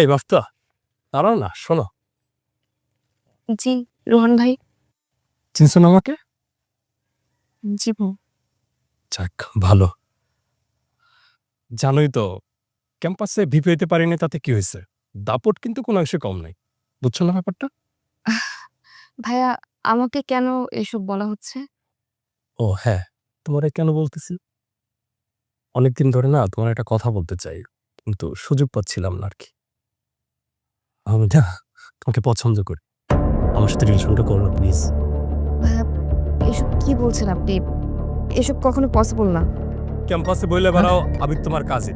এই বাফতা, দাঁড়াও না, শোনো। জি রোহন ভাই। চিনছো না আমাকে? জি ভাই। যাক, ভালো। জানোই তো, ক্যাম্পাসে ভিপি হইতে পারিনি, তাতে কি হয়েছে? দাপট কিন্তু কোনো অংশে কম নাই। বুঝছো না ব্যাপারটা? ভাইয়া, আমাকে কেন এসব বলা হচ্ছে? ও হ্যাঁ, তোমারে কেন বলতেছি? অনেকদিন ধরে না তোমার একটা কথা বলতে চাই, কিন্তু সুযোগ পাচ্ছিলাম না আর কি। আমি না তোমাকে পছন্দ করি। আমার সাথে রিলেশনটা করো না প্লিজ। ভাইয়া, এসব কি বলছেন আপনি? এসব কখনো পসিবল না। ক্যাম্পাসে বইলে বেড়াও আমি তোমার কাজে,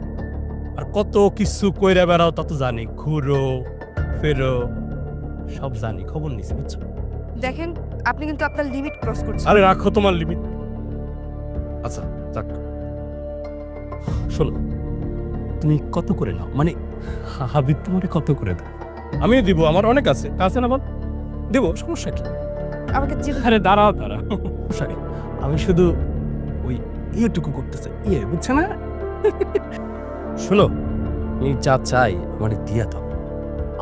আর কত কিছু কইরা বেড়াও তা তো জানি। ঘুরো ফেরো সব জানি, খবর নিছি, বুঝছো? দেখেন, আপনি কিন্তু আপনার লিমিট ক্রস করছেন। আরে রাখো তোমার লিমিট। আচ্ছা যাক, শোনো, তুমি কত করে নাও? মানে হাবিব তোমারে কত করে দাও? আমি দিব, আমার অনেক আছে, কাছে না বল, দেবো, সমস্যা কি? আমাকে যে আরে দাঁড়াও দাঁড়াও, সমস্যা কি? আমি শুধু ওই ইয়েটুকু করতে চাই, বুঝছে না? শোনো, আমি যা চাই আমার দিয়া দাও,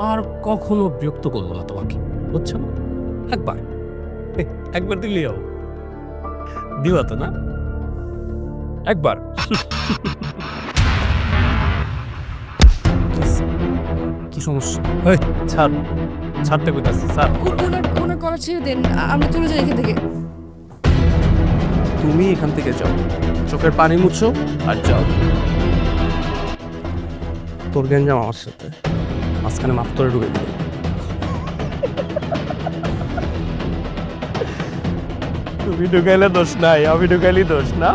আর কখনো বিরক্ত করবো না তোমাকে, বুঝছো না? একবার একবার দিলেও দিবা তো না? একবার। কি সমস্যা? এই, ছাড়, ছাড়তে কইতাছি, ছাড়। ওনার কলা ছেড়ে দেন, আমরা চলে যাই এখান থেকে। তুমি এখান থেকে যাও, চোখের পানি মুছো আর যাও। তোর গেঞ্জাম আমার সাথে, মাঝখানে মাফ করে ঢুকে দিল। তুমি ঢুকাইলে দোষ নাই, আমি ঢুকাইলি দোষ না?